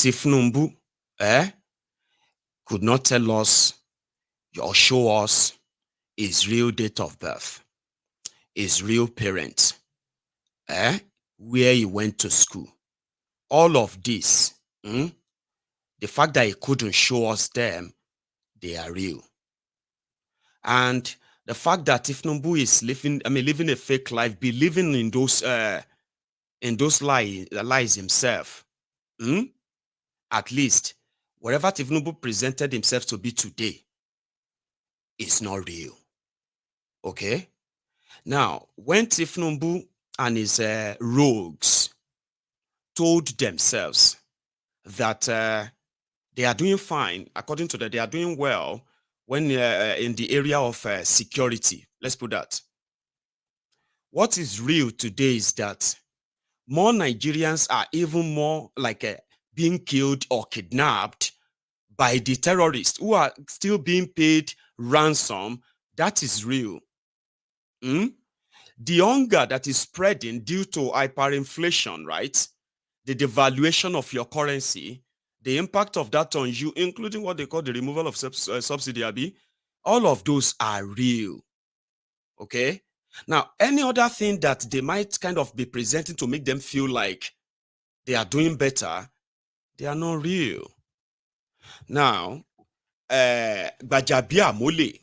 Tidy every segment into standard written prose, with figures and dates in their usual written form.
Tinubu could not tell us or show us his real date of birth, his real parents, where he went to school. All of this, the fact that he couldn't show us them, they are real. And the fact that Tinubu is living a fake life, believing in those lies himself, at least whatever Tinubu presented himself to be today is not real. Okay? Now, when Tinubu and his rogues told themselves that they are doing fine, according to that, they are doing well when in the area of security, let's put that. What is real today is that more Nigerians are even more like being killed or kidnapped by the terrorists who are still being paid ransom. That is real. The hunger that is spreading due to hyperinflation, right? The devaluation of your currency, the impact of that on you, including what they call the removal of subsidy, all of those are real. Okay? Now, any other thing that they might kind of be presenting to make them feel like they are doing better, they are not real. Now, Bajabia Mole,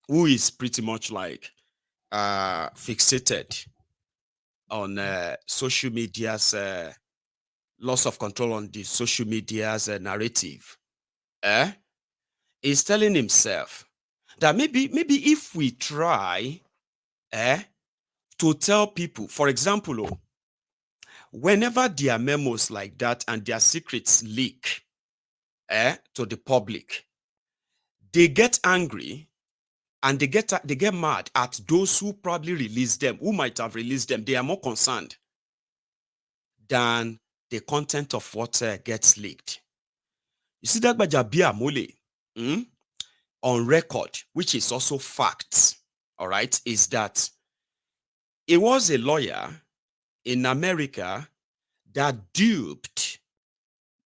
who is pretty much like fixated on social media's loss of control on the social media's narrative, is telling himself that maybe if we try to tell people, for example, whenever there are memos like that and their secrets leak to the public, they get angry and they get mad at those who probably released them, who might have released them. They are more concerned than the content of what gets leaked. You see that Bajabia Mole on record, which is also facts, all right, is that it was a lawyer in America that duped,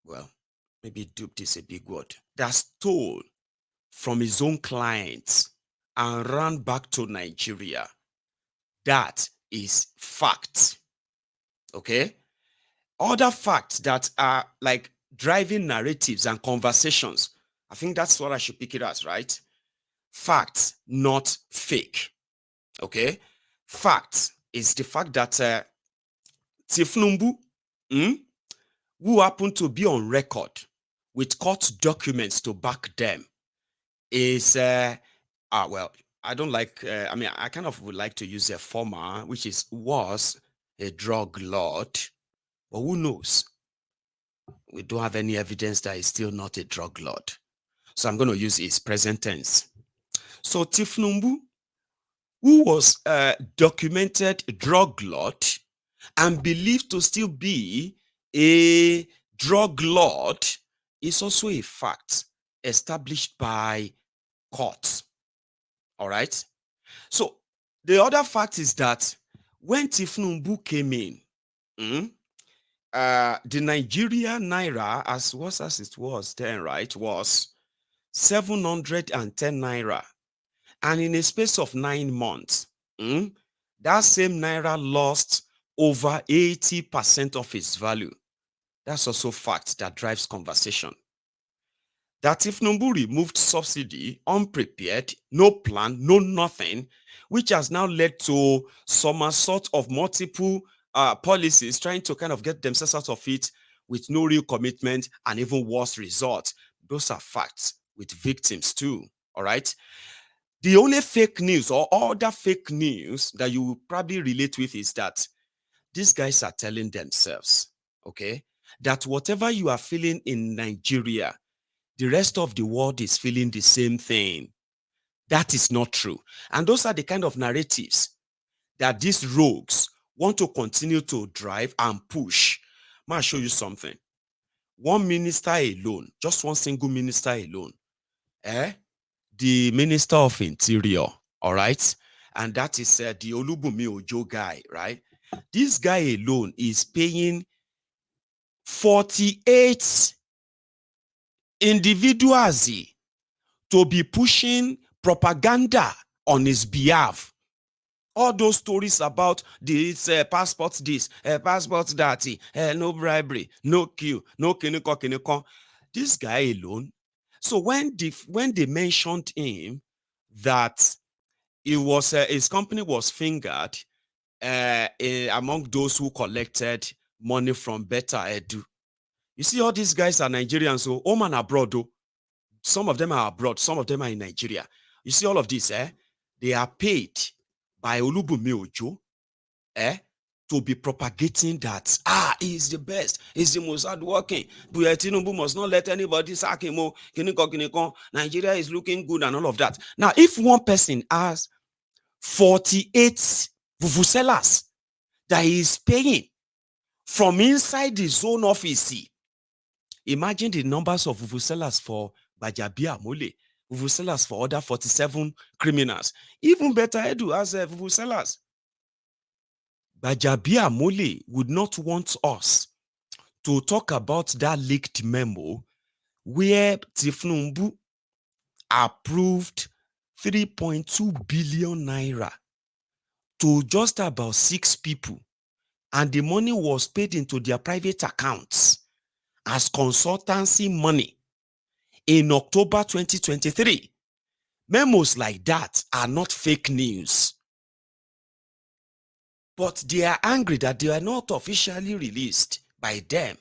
well, maybe duped is a big word, that stole from his own clients and ran back to Nigeria. That is fact. Okay? Other facts that are like driving narratives and conversations, I think that's what I should pick it as, right? Facts, not fake. Okay? Facts is the fact that Tinubu, who happened to be on record with court documents to back them, is well, I don't like I kind of would like to use a former, which was a drug lord, but who knows? We don't have any evidence that he's still not a drug lord, so I'm going to use his present tense. So Tinubu, who was a documented drug lord and believed to still be a drug lord, is also a fact established by courts. All right. So the other fact is that when Tinubu came in, the Nigeria naira, as it was then, right, was 710 naira, and in a space of 9 months, that same naira lost over 80% of its value. That's also fact that drives conversation. That Tinubu removed subsidy unprepared, no plan, no nothing, which has now led to somersault of multiple policies trying to kind of get themselves out of it with no real commitment and even worse results. Those are facts with victims too, all right? The only fake news or other fake news that you will probably relate with is that these guys are telling themselves, okay, that whatever you are feeling in Nigeria, the rest of the world is feeling the same thing. That is not true. And those are the kind of narratives that these rogues want to continue to drive and push. I'll show you something. One minister alone, just one single minister alone, the Minister of Interior, all right? And that is the Olubunmi Ojo guy, right? This guy alone is paying 48 individuals to be pushing propaganda on his behalf. All those stories about this passport this, passport that, no bribery, no queue, no kiniko. This guy alone. So when they mentioned him that it was his company was fingered among those who collected money from Better Edu. You see, all these guys are Nigerians, so home and abroad, though. Some of them are abroad, some of them are in Nigeria. You see, all of this, they are paid by Olubunmi Ojo, to be propagating that, he's the best, he's the most hardworking. Tinubu must not let anybody sack him. Nigeria is looking good and all of that. Now, if one person has 48 vuvuzelas that he is paying from inside his own office, imagine the numbers of vuvuzelas for Gbajabiamila, vuvuzelas for other 47 criminals. Even Better Edu has vuvuzelas. Gbajabiamila would not want us to talk about that leaked memo where Tinubu approved 3.2 billion naira to just about 6 people, and the money was paid into their private accounts as consultancy money in October 2023. Memos like that are not fake news. But they are angry that they are not officially released by them.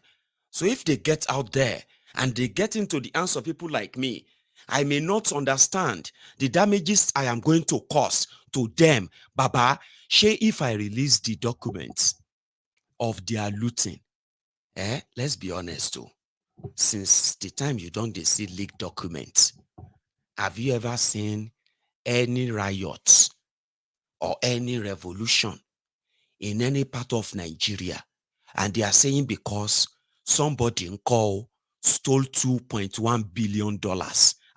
So if they get out there and they get into the hands of people like me, I may not understand the damages I am going to cause to them. Baba, shey if I release the documents of their looting, let's be honest too. Since the time you don't see leaked documents, have you ever seen any riots or any revolution in any part of Nigeria? And they are saying because somebody in call stole $2.1 billion.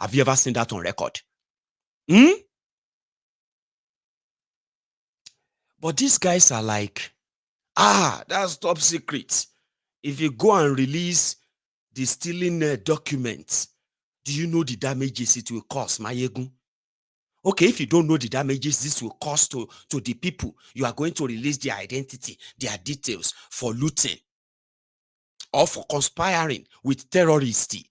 Have you ever seen that on record? But these guys are like, that's top secret. If you go and release the stealing documents, do you know the damages it will cause, Mayegun? Okay, if you don't know the damages this will cause to the people, you are going to release their identity, their details for looting or for conspiring with terrorists,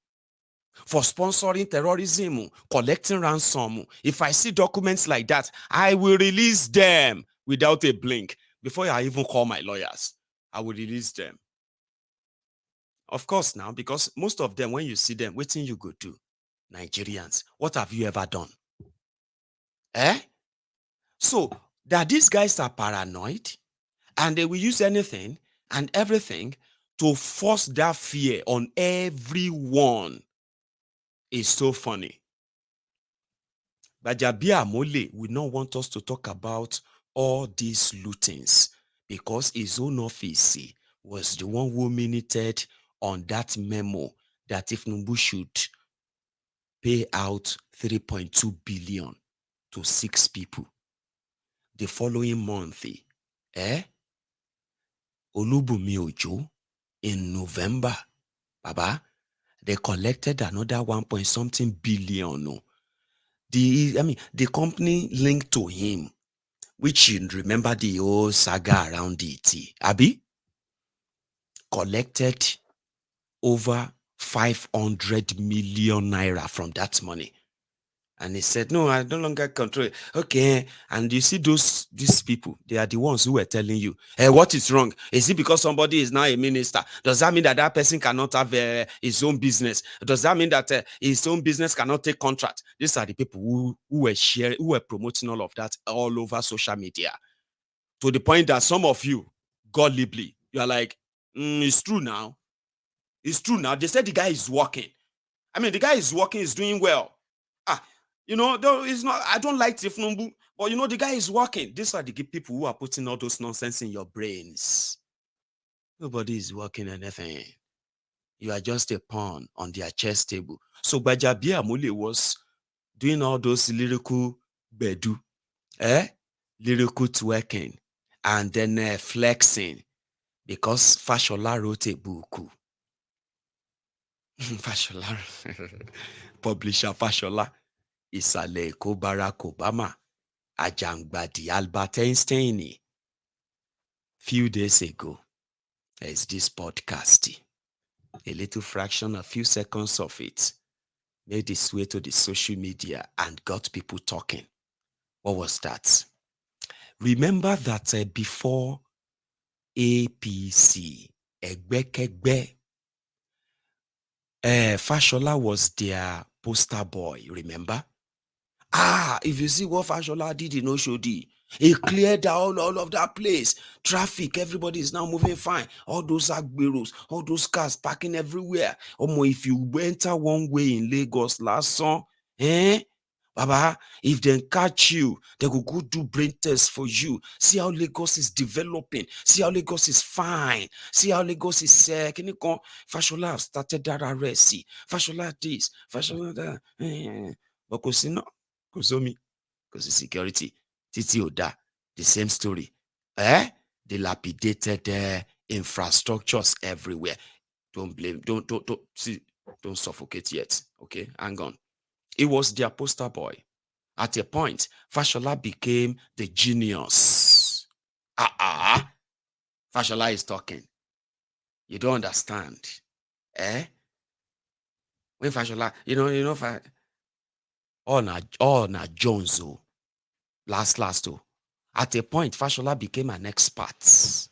for sponsoring terrorism, collecting ransom. If I see documents like that, I will release them without a blink. Before I even call my lawyers, I will release them. Of course now, because most of them, when you see them, what thing you go do? Nigerians, what have you ever done? So that these guys are paranoid and they will use anything and everything to force that fear on everyone is so funny. Gbajabiamila will not want us to talk about all these lootings because his own office was the one who minuted on that memo that if Tinubu should pay out 3.2 billion to 6 people. The following month, Olubunmi Ojo, in November, Baba, they collected another 1 point something billion. The company linked to him, which you remember the whole saga around it, Abi, collected over 500 million naira from that money. And he said, no, I no longer control it. Okay. And you see these people, they are the ones who were telling you, hey, what is wrong? Is it because somebody is now a minister? Does that mean that that person cannot have his own business? Does that mean that his own business cannot take contract? These are the people who were sharing, who were promoting all of that all over social media. To the point that some of you, godly, you are like, it's true now. It's true now. They said the guy is working. I mean, the guy is working, is doing well. Though it's not, I don't like Tinubu, but the guy is working. These are the people who are putting all those nonsense in your brains. Nobody is working anything. You are just a pawn on their chess table. So Gbajabiamila was doing all those lyrical bedu, lyrical twerking, and then flexing because Fashola wrote a book. Fashola. Publisher Fashola. Ìsàlẹ̀ Èkó Barack Obama. Àjàngbàdì Albert Einstein. Few days ago, there's this podcast. A little fraction, a few seconds of it, made its way to the social media and got people talking. What was that? Remember that before APC, Egbekegbe, Fashola was their poster boy, remember? If you see what Fashola did in Oshodi, he cleared down all of that place. Traffic, everybody is now moving fine. All those agberos, all those cars parking everywhere. If you enter one way in Lagos last song, Baba, if they catch you, they will go do brain tests for you. See how Lagos is developing. See how Lagos is fine. See how Lagos is can you come? Fashola have started that arrest. See, Fashola this, Fashola that. But Kosomi, because security, Titi Oda, the same story. Dilapidated infrastructures everywhere. Don't blame, don't see, don't suffocate yet. Okay, hang on. It was their poster boy. At a point, Fashola became the genius. Fashola is talking. You don't understand. When Fashola, all na Jones, last, at a point, Fashola became an expert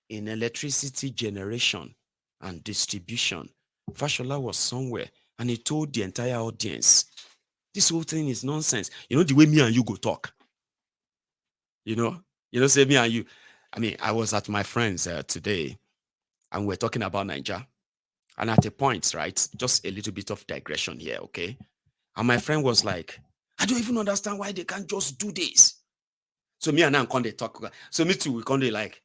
in electricity generation and distribution. Fashola was somewhere and he told the entire audience, this whole thing is nonsense. You know the way me and you go talk. Say me and you. I mean, I was at my friend's today and we're talking about Nigeria. And at a point, right, just a little bit of digression here, okay? And my friend was like, I don't even understand why they can't just do this. So me and I can't talk. So me too, we can't like,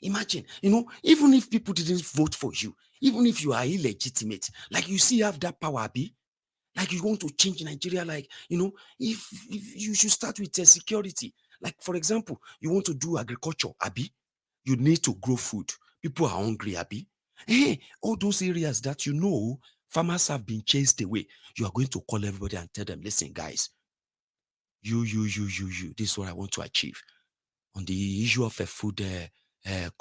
imagine, even if people didn't vote for you, even if you are illegitimate, like you still have that power, Abi. Like you want to change Nigeria, like, if you should start with security. Like, for example, you want to do agriculture, Abi, you need to grow food. People are hungry, Abi. All those areas that farmers have been chased away, you are going to call everybody and tell them, listen, guys, you, this is what I want to achieve. On the issue of food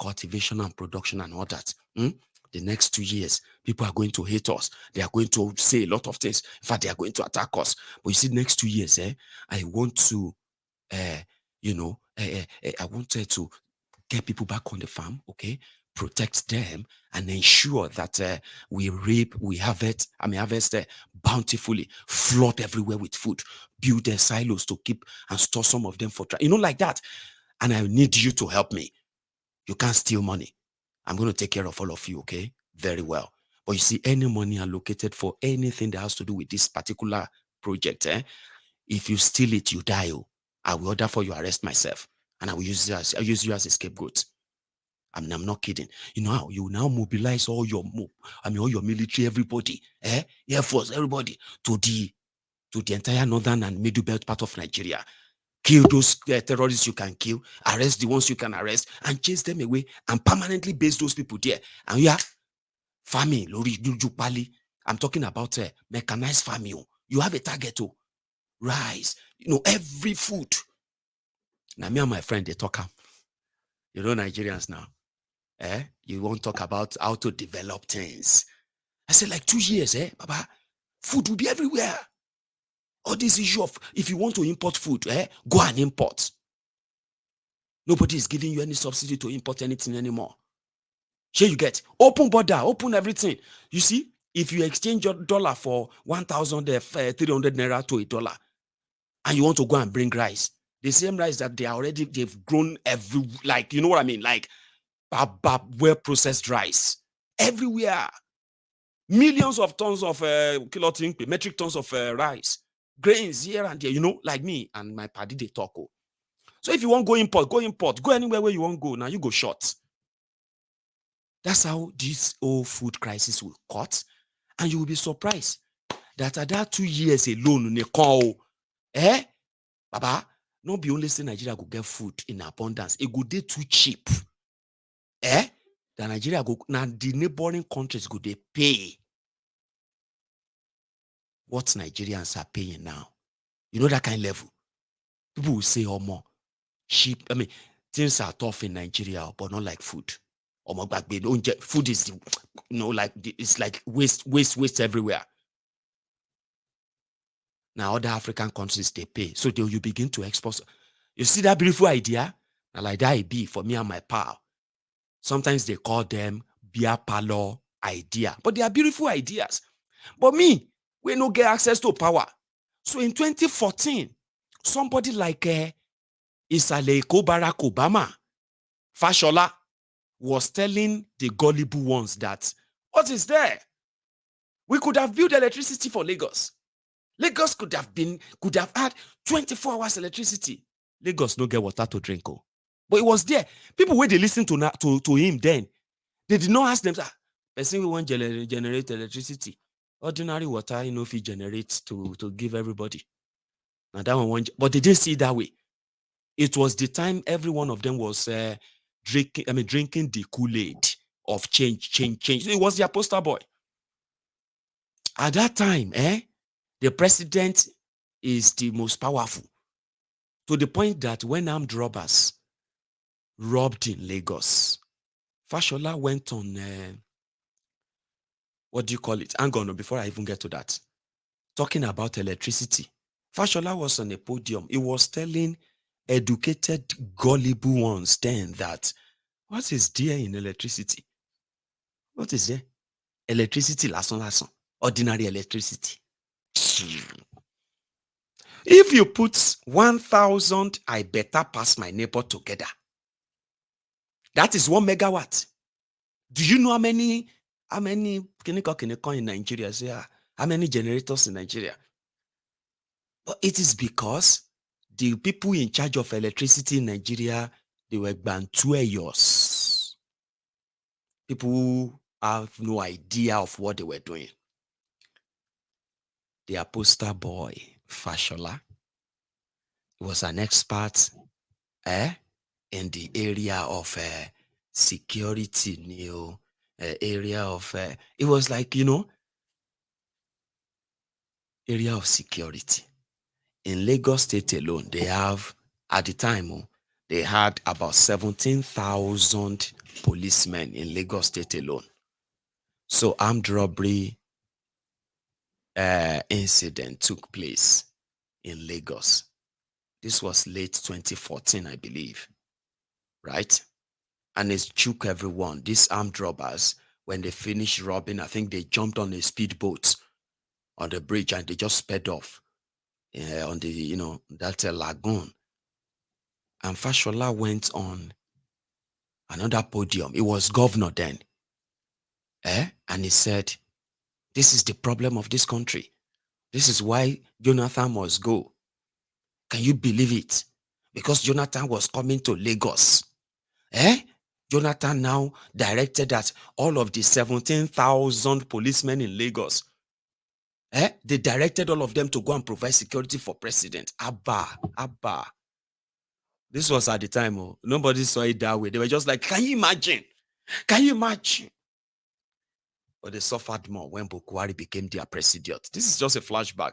cultivation and production and all that, the next 2 years, people are going to hate us. They are going to say a lot of things. In fact, they are going to attack us. But you see, next 2 years, I want to, I wanted to get people back on the farm, okay? Protect them and ensure that we harvest bountifully, flood everywhere with food, build their silos to keep and store some of them for like that. And I need you to help me. You can't steal money. I'm going to take care of all of you, okay? Very well. But you see, any money allocated for anything that has to do with this particular project, if you steal it, you die. I will order for you arrest myself, and I will use you as a scapegoat. I'm not kidding. You know how you now mobilize all your military, everybody, Air Force, everybody to the entire northern and middle belt part of Nigeria. Kill those terrorists you can kill, arrest the ones you can arrest, and chase them away and permanently base those people there. And farming, lori juju pali. I'm talking about mechanized farming. You have a target, rice, every food. Now me and my friend they talk. Nigerians now. You won't talk about how to develop things. I said like 2 years, Baba, food will be everywhere. All this issue of if you want to import food, go and import. Nobody is giving you any subsidy to import anything anymore. Here you get open border, open everything. You see, if you exchange your dollar for 1,300 naira to $1, and you want to go and bring rice, the same rice that they've grown you know what I mean? Like well processed rice everywhere. Millions of tons of metric tons of rice, grains here and there, like me and my paddy, they talk. So if you want go import, go anywhere where you want go. Now you go short. That's how this whole food crisis will cut. And you will be surprised that at that 2 years alone, Baba, not be only say Nigeria go get food in abundance, it go dey too cheap. That Nigeria go, now the neighboring countries go they pay. what Nigerians are paying now. You know that kind of level. People will say, oh, more cheap. I mean, things are tough in Nigeria, but not like food. Oh, more back, don't get food is, like it's like waste everywhere. Now other African countries they pay, so you begin to export. You see that beautiful idea? Now like that it be for me and my pal. Sometimes they call them beer parlor idea, but they are beautiful ideas. But me, we no get access to power. So in 2014, somebody like Isaleko Barack Obama, Fashola, was telling the gullible ones that, what is there? We could have built electricity for Lagos. Lagos could have had 24 hours electricity. Lagos no get water to drink. Oh. But it was there. People when they listen to him then, they did not ask them, person we want generate electricity. Ordinary water, if you generate to give everybody. Now that one, but they didn't see it that way. It was the time every one of them was drinking the Kool-Aid of change. It was their poster boy. At that time, the president is the most powerful, to the point that when armed robbers robbed in Lagos, Fashola went on, what do you call it? Hang on, before I even get to that. Talking about electricity. Fashola was on a podium. He was telling educated, gullible ones then that, what is there in electricity? What is there? Electricity, lason. Ordinary electricity. If you put 1,000, I better pass my neighbor together. That is 1 megawatt. Do you know how many kiniko in Nigeria? How many generators in Nigeria? But it is because the people in charge of electricity in Nigeria, they were Bantueyos. People who have no idea of what they were doing. Their poster boy, Fashola, was an expert in the area of security, area of, it was like, area of security. In Lagos State alone, they have, at the time, they had about 17,000 policemen in Lagos State alone. So armed robbery incident took place in Lagos. This was late 2014, I believe, right? And it shook everyone. These armed robbers, when they finished robbing, I think they jumped on a speedboat on the bridge and they just sped off on the, that lagoon. And Fashola went on another podium. It was governor then. And he said, this is the problem of this country. This is why Jonathan must go. Can you believe it? Because Jonathan was coming to Lagos. Jonathan now directed that all of the 17,000 policemen in Lagos, they directed all of them to go and provide security for president. Abba. This was at the time. Nobody saw it that way. They were just like, can you imagine? Can you imagine? But they suffered more when Bukwari became their president. This is just a flashback,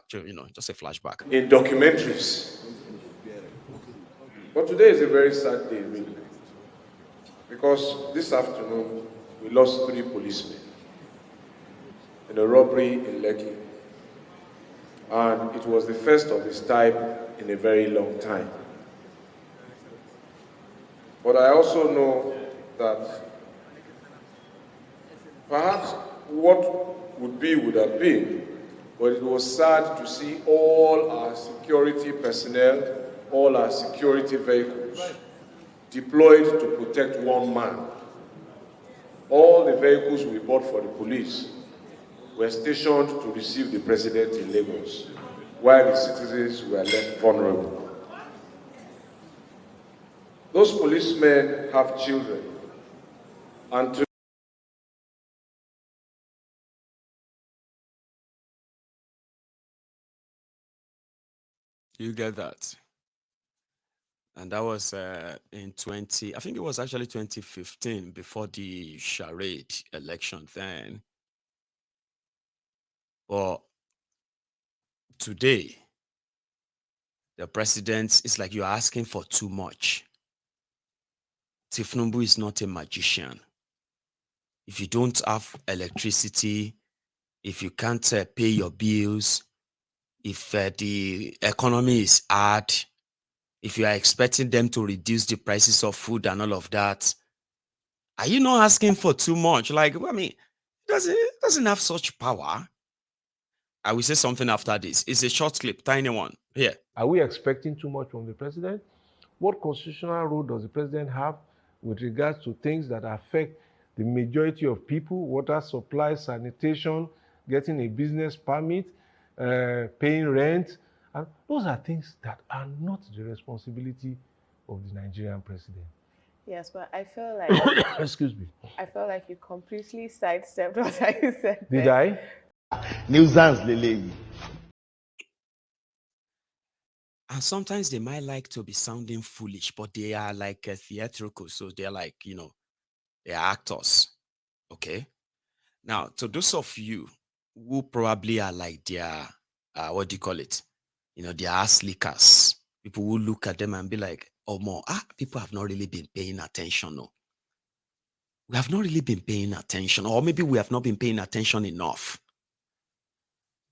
just a flashback. In documentaries. But today is a very sad day, really. Because this afternoon, we lost 3 policemen in a robbery in Lekki. And it was the first of its type in a very long time. But I also know that perhaps what would have been, but it was sad to see all our security personnel, all our security vehicles deployed to protect one man. All the vehicles we bought for the police were stationed to receive the president in Lagos, while the citizens were left vulnerable. Those policemen have children, and You get that? And that was in I think it was actually 2015, before the charade election then. But Today, the president is like you're asking for too much. Tinubu is not a magician. If you don't have electricity, if you can't pay your bills, if the economy is hard, if you are expecting them to reduce the prices of food and all of that, are you not asking for too much? Like, I mean, doesn't have such power. I will say something after this. It's a short clip, tiny one. Here. Are we expecting too much from the president? What constitutional role does the president have with regards to things that affect the majority of people, water supply, sanitation, getting a business permit, paying rent? And those are things that are not the responsibility of the Nigerian president. Yes, but I feel like Excuse me. I felt like you completely sidestepped what I said. Did there. I? Nuisance, Lele. And sometimes they might like to be sounding foolish, but they are like theatrical. So they're like, they're actors. Okay. Now, to those of you who probably are like their, what do you call it? Their ass lickers. People will look at them and be like, oh, more, people have not really been paying attention. No. We have not really been paying attention, or maybe we have not been paying attention enough.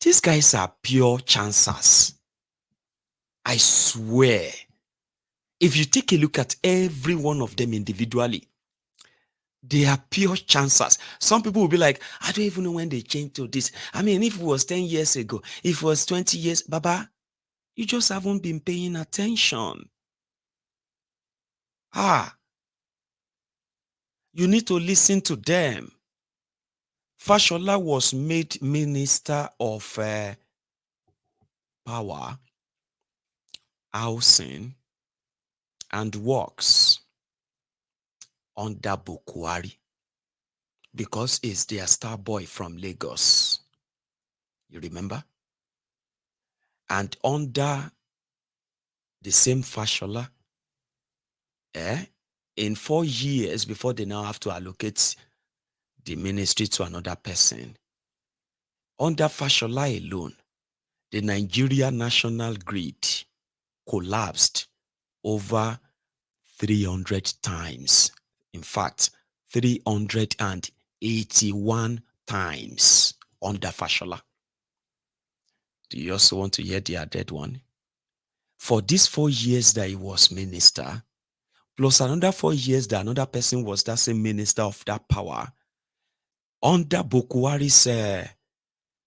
These guys are pure chancers. I swear, if you take a look at every one of them individually, they are pure chancers. Some people will be like, I don't even know when they changed to this. I mean, if it was 10 years ago, if it was 20 years, Baba, you just haven't been paying attention. You need to listen to them. Fashola was made Minister of Power, Housing, and Works under Bukwari because he's their star boy from Lagos. You remember? And under the same Fashola, in 4 years before they now have to allocate the ministry to another person, under Fashola alone, the Nigeria national grid collapsed over 300 times. In fact, 381 times under Fashola. Do you also want to hear the added one? For these 4 years that he was minister, plus another 4 years that another person was that same minister of that power, under Bukwari's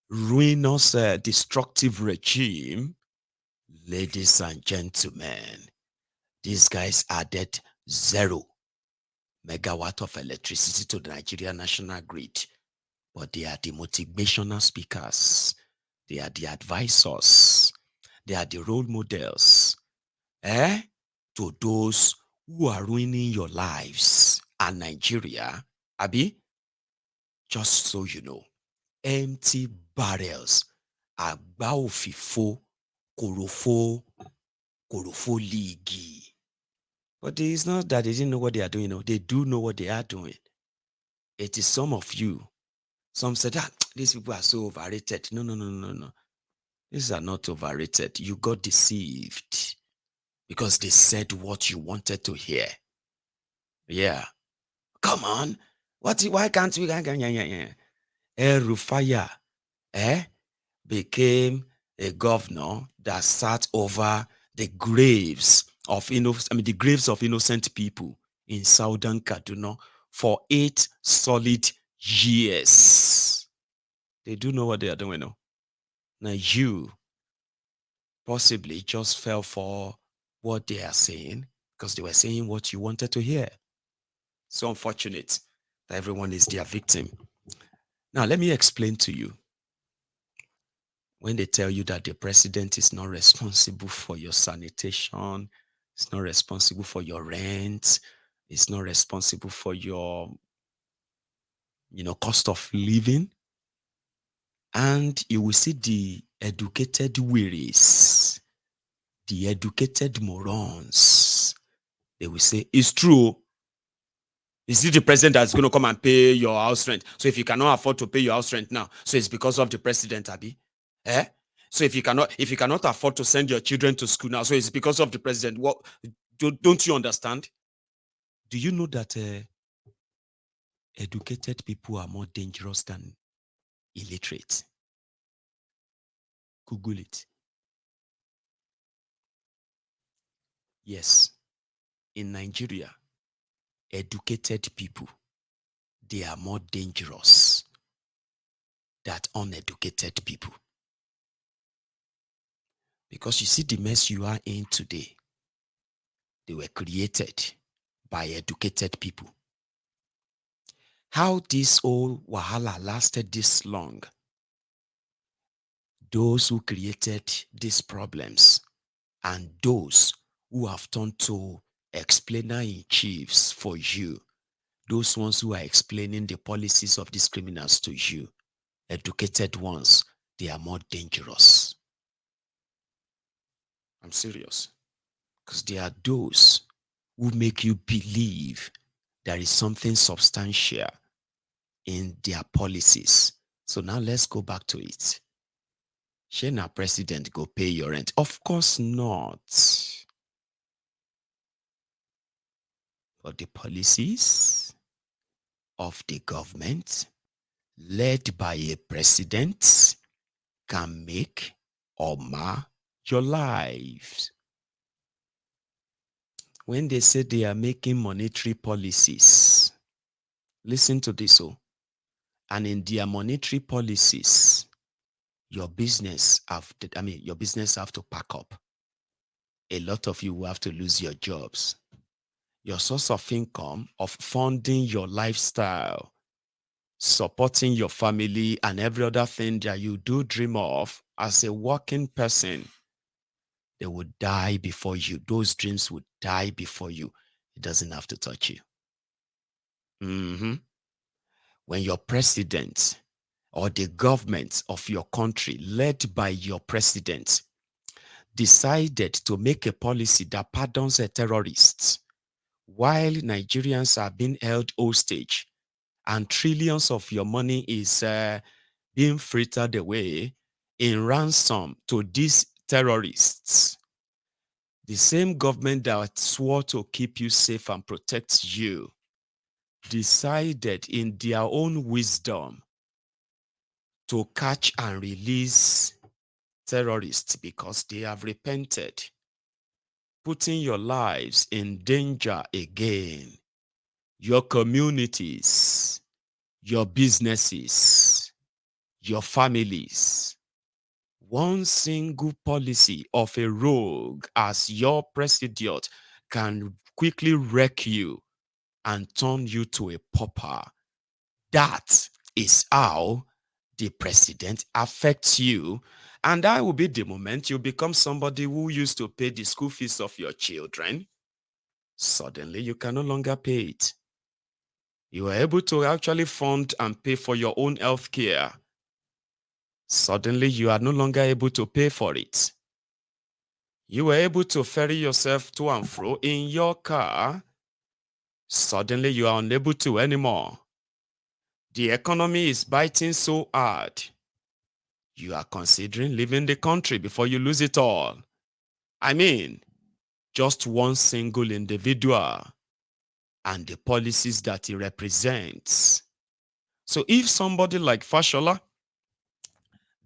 ruinous, destructive regime, ladies and gentlemen, these guys added 0 megawatt of electricity to the Nigeria national grid. But they are the motivational speakers. They are the advisors. They are the role models. To those who are ruining your lives. And Nigeria, Abi, just so you know, empty barrels, agba òfìfo, korofo ligi. But it is not that they didn't know what they are doing. No, they do know what they are doing. It is some of you. Some said that these people are so overrated. No. These are not overrated. You got deceived because they said what you wanted to hear. Yeah. Come on. Why can't we? Rufaya became a governor that sat over the graves of the graves of innocent people in southern Kaduna for 8 solid years. They do know what they are doing now. Now you possibly just fell for what they are saying because they were saying what you wanted to hear. So unfortunate that everyone is their victim. Now let me explain to you. When they tell you that the president is not responsible for your sanitation, it's not responsible for your rent, it's not responsible for your, cost of living, and you will see the educated wearies, the educated morons. They will say, it's true. Is it the president that's going to come and pay your house rent? So if you cannot afford to pay your house rent now, so it's because of the president, Abi? So if you cannot afford to send your children to school now, so it's because of the president. What don't you understand? Do you know that educated people are more dangerous than illiterate? Google it. Yes, in Nigeria, educated people, they are more dangerous than uneducated people. Because you see the mess you are in today, they were created by educated people. How this old wahala lasted this long, those who created these problems and those who have turned to explainer-in-chiefs for you, those ones who are explaining the policies of these criminals to you, educated ones, they are more dangerous. I'm serious. Because they are those who make you believe there is something substantial in their policies. So now let's go back to it. Shall our president go pay your rent? Of course not. But the policies of the government led by a president can make or mar your lives. When they say they are making monetary policies, listen to this. And in their monetary policies, your business have to pack up. A lot of you will have to lose your jobs. Your source of income, of funding your lifestyle, supporting your family and every other thing that you do dream of as a working person, they would die before you. Those dreams would die before you. It doesn't have to touch you. When your president or the government of your country, led by your president, decided to make a policy that pardons terrorists while Nigerians are being held hostage and trillions of your money is being frittered away in ransom to these terrorists, the same government that swore to keep you safe and protect you decided in their own wisdom to catch and release terrorists because they have repented, putting your lives in danger again, your communities, your businesses, your families. One single policy of a rogue as your president can quickly wreck you and turn you to a pauper. That is how the president affects you. And that will be the moment you become somebody who used to pay the school fees of your children. Suddenly, you can no longer pay it. You are able to actually fund and pay for your own health care. Suddenly, you are no longer able to pay for it. You were able to ferry yourself to and fro in your car. Suddenly, you are unable to anymore. The economy is biting so hard. You are considering leaving the country before you lose it all. I mean, just one single individual and the policies that he represents. So if somebody like Fashola,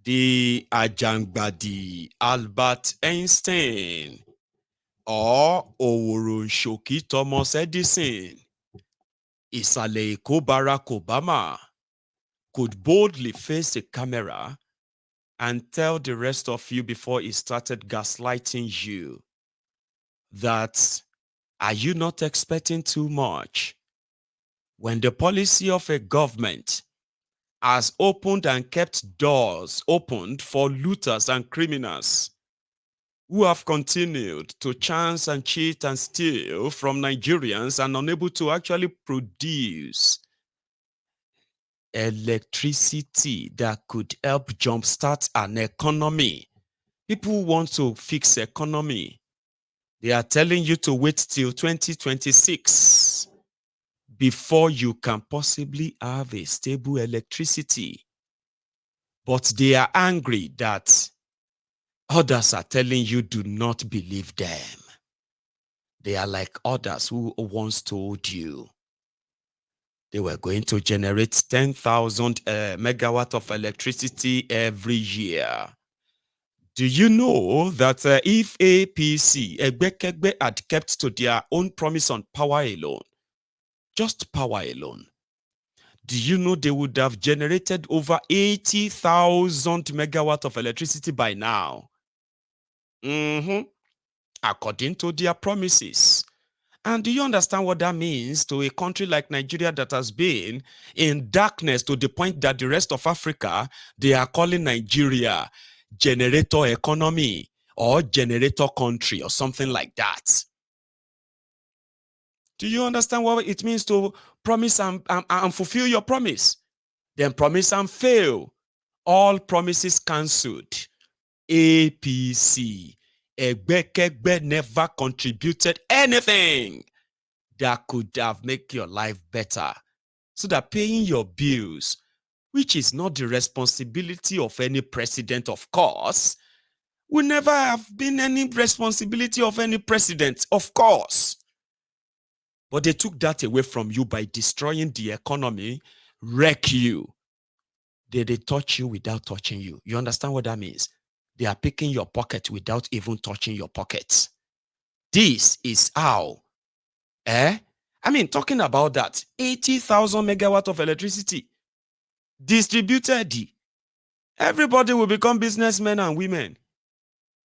the Ajangbadi Albert Einstein, or Oworonshoki Thomas Edison, Isale Eko Barack Obama could boldly face a camera and tell the rest of you before he started gaslighting you that, are you not expecting too much? When the policy of a government has opened and kept doors opened for looters and criminals who have continued to chance and cheat and steal from Nigerians and unable to actually produce electricity that could help jumpstart an economy. People want to fix economy. They are telling you to wait till 2026 before you can possibly have a stable electricity. But they are angry that Others are telling you do not believe them. They are like others who once told you they were going to generate 10,000 megawatt of electricity every year. Do you know that if APC, Egbekegbe, had kept to their own promise on power alone, just power alone, do you know they would have generated over 80,000 megawatt of electricity by now? According to their promises. And do you understand what that means to a country like Nigeria that has been in darkness to the point that the rest of Africa, they are calling Nigeria generator economy or generator country or something like that? Do you understand what it means to promise and fulfill your promise? Then promise and fail. All promises cancelled. APC, Egbekegbe, never contributed anything that could have made your life better, so that paying your bills, which is not the responsibility of any president, of course, will never have been any responsibility of any president, of course. But they took that away from you by destroying the economy, wreck you. They touch you without touching you. You understand what that means? They are picking your pocket without even touching your pockets. This is how, talking about that, 80,000 megawatt of electricity distributed. Everybody will become businessmen and women.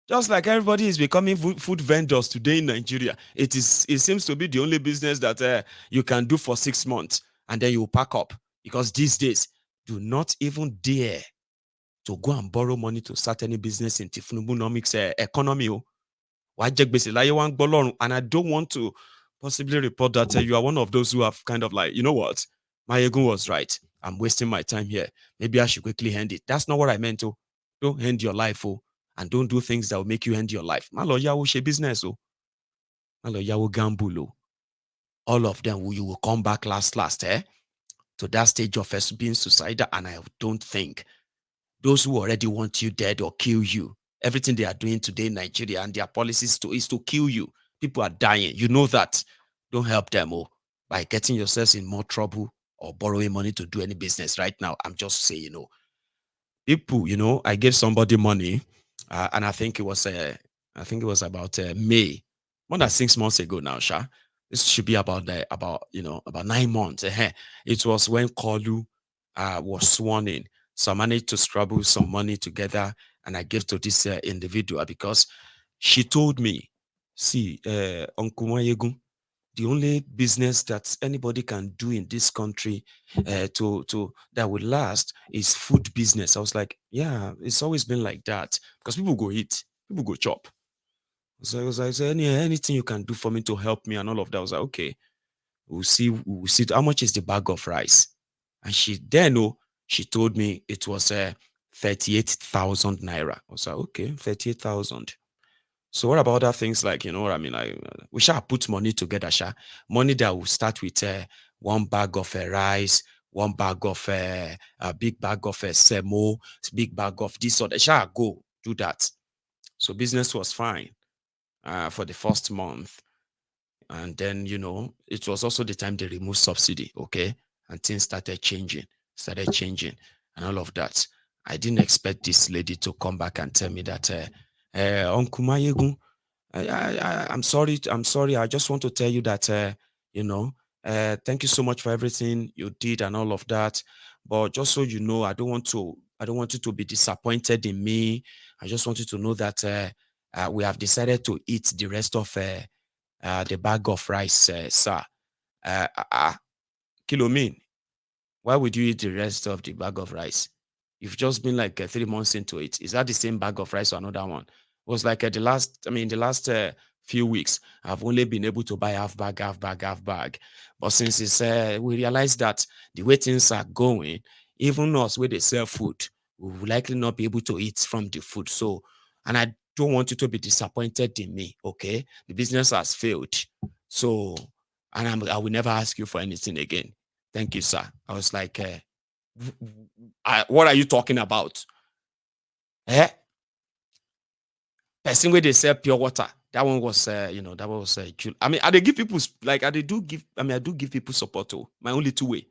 Just like everybody is becoming food vendors today in Nigeria. It seems to be the only business that you can do for 6 months and then you pack up. Because these days, do not even dare to go and borrow money to start any business in Tinubunomics economy. And I don't want to possibly report that you are one of those who have kind of like, you know what, Mayegun was right. I'm wasting my time here. Maybe I should quickly end it. That's not what I meant. Oh, don't end your life. Oh, and don't do things that will make you end your life. Maloyawo she business. Oh, Maloyawo gamble. Oh, all of them, you will come back last, to that stage of being suicidal. And I don't think those who already want you dead or kill you, everything they are doing today in Nigeria and their policies is to kill you. People are dying. You know that. Don't help them by getting yourselves in more trouble or borrowing money to do any business right now. I'm just saying, people, I gave somebody money, and I think it was about May, more than 6 months ago now, Sha. This should be about 9 months. It was when Kolu was sworn in. So I managed to scrabble some money together and I gave to this individual because she told me, see, Uncle Mayegun, the only business that anybody can do in this country to that will last is food business. I was like, yeah, it's always been like that because people go eat, people go chop. So I was like, anything you can do for me to help me and all of that. I was like, okay, we'll see how much is the bag of rice. And she told me it was 38,000 naira. I was like, okay, 38,000. So what about other things like, you know what I mean? We shall put money together, money that will start with one bag of rice, one bag of a big bag of semo, big bag of this or that. Shall go do that. So business was fine for the first month. And then, it was also the time they removed subsidy, okay? And things started changing and all of that. I didn't expect this lady to come back and tell me that, Uncle Mayegun, I'm sorry. I just want to tell you that, thank you so much for everything you did and all of that. But just so you know, I don't want you to be disappointed in me. I just want you to know that we have decided to eat the rest of the bag of rice, sir. Kilo mean, why would you eat the rest of the bag of rice? You've just been like 3 months into it. Is that the same bag of rice or another one? It was like the last few weeks, I've only been able to buy half bag. But since we realized that the way things are going, even us where they sell food, we will likely not be able to eat from the food. So, and I don't want you to be disappointed in me, okay? The business has failed. So, and I will never ask you for anything again. Thank you, sir. I was like, what are you talking about? Person where they sell pure water. That one was, that was. I mean, I they give people like I do give people support too. My only two way,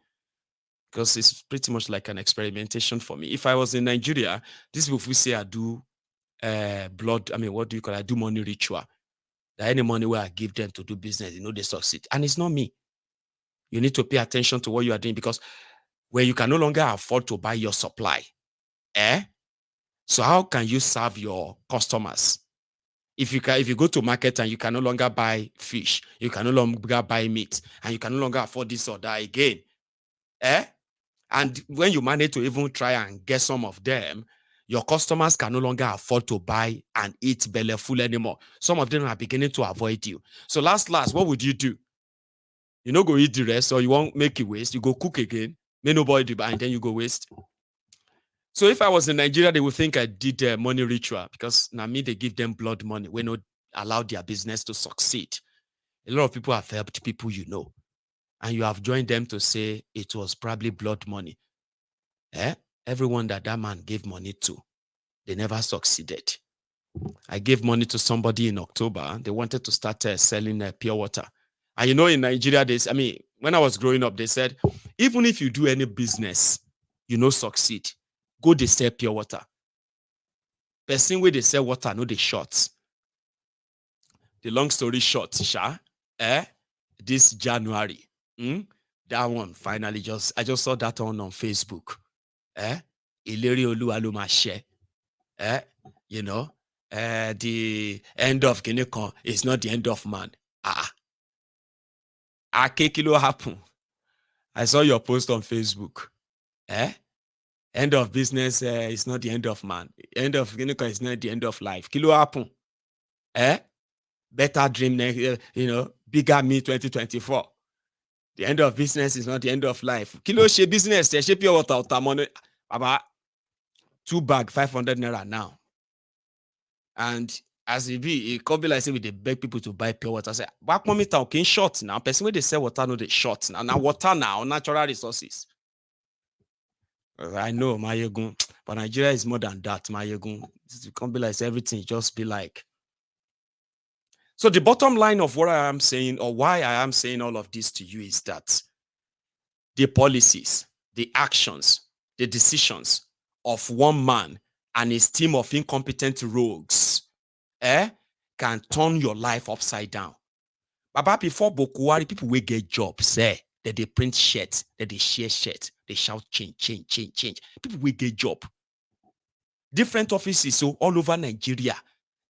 because it's pretty much like an experimentation for me. If I was in Nigeria, these people will say I do blood. I mean, what do you call it? I do money ritual. That any money where I give them to do business, they succeed. And it's not me. You need to pay attention to what you are doing, because when you can no longer afford to buy your supply, so how can you serve your customers? If you go to market and you can no longer buy fish, you can no longer buy meat, and you can no longer afford this or that again, and when you manage to even try and get some of them, your customers can no longer afford to buy and eat belly full anymore. Some of them are beginning to avoid you. So last, what would you do? You know, go eat the rest, or you won't make it waste. You go cook again, may nobody buy, and then you go waste. So if I was in Nigeria, they would think I did a money ritual, because now me, they give them blood money. We not allow their business to succeed. A lot of people have helped people, and you have joined them to say it was probably blood money. Everyone that man gave money to, they never succeeded. I gave money to somebody in October. They wanted to start selling pure water. And in Nigeria, when I was growing up, they said, even if you do any business, succeed, go they sell pure water. Person where they sell water, no, they short. The long story short, this January, that one finally I just saw that on Facebook. Ileri Oluwa lo ma share. The end of Guinea is not the end of man. Kilo happen. I saw your post on Facebook. End of business is not the end of man. End of Guinea is not the end of life. Kilo happen. Better dream, bigger me 2024. The end of business is not the end of life. Kilo she business, she pure water money. About 2 bag 500 naira now. And as it could be like say we they beg people to buy pure water. I say, back mommy town can short now. Person where they sell water, no, they short now. Now water now, natural resources. I know, Mayegun, but Nigeria is more than that, Mayegun. It can't be like everything just be like. So the bottom line of what I am saying, or why I am saying all of this to you, is that the policies, the actions, the decisions of one man and his team of incompetent rogues can turn your life upside down. Baba, before Bokuwari, people will get jobs, that they print shirts, that they share shirts, they shout change. People will get job. Different offices, so all over Nigeria,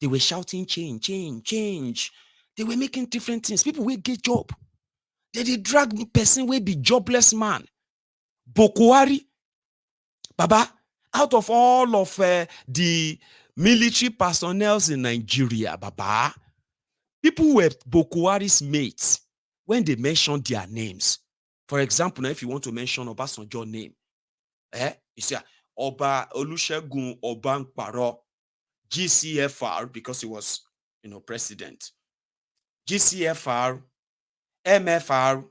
they were shouting change. They were making different things. People will get job. They drag person will be jobless man. Bokuwari, Baba, out of all of the military personnel in Nigeria, Baba, people were Bokuwari's mates when they mentioned their names. For example, now if you want to mention Obasanjo's name, you say Oba Olusegun Obankparo, GCFR, because he was, president. GCFR, MFR,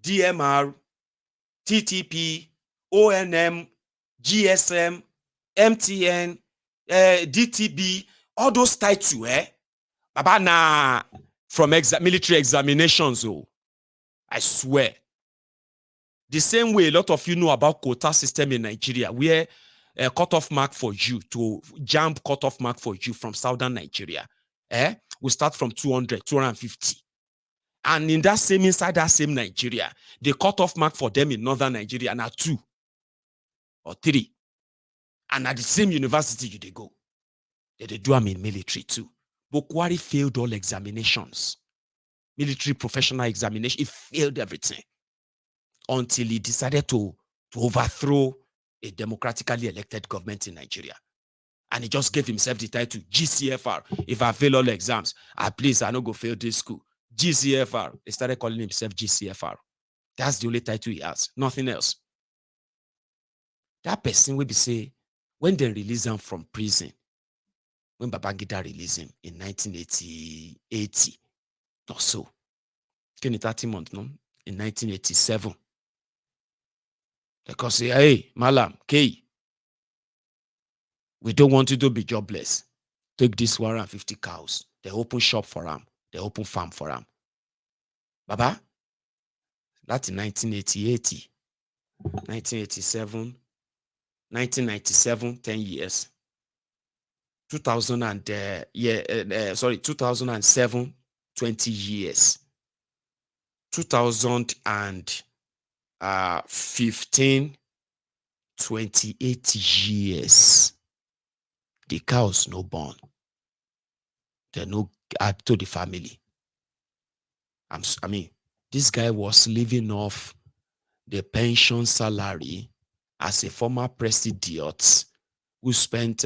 DMR, TTP, ONM, GSM, MTN, DTB, all those titles, Baba na from military examinations, I swear. The same way a lot of you know about quota system in Nigeria, where a cutoff mark for you to jump cutoff mark for you from southern Nigeria, we start from 200, 250. And inside that same Nigeria, the cutoff mark for them in northern Nigeria are 2 or 3. And at the same university they go. They do them in military too. Bokuwari failed all examinations. Military professional examination, he failed everything. Until he decided to overthrow a democratically elected government in Nigeria. And he just gave himself the title GCFR. If I fail all exams, please, I don't go fail this school. GCFR. He started calling himself GCFR. That's the only title he has. Nothing else. That person will be say, when they release him from prison, when Babangida released him in 1980 or so, 30 months, no? In 1987. Because say, hey, Malam, K, we don't want you to be jobless. take this 150 cows. They open shop for them. They open farm for them. Baba, that's in 1988, 1987, 1997, 10 years. 2007, 20 years. 2015, 28 years. The cows no born. They no add to the family. I mean, this guy was living off the pension salary as a former president who spent,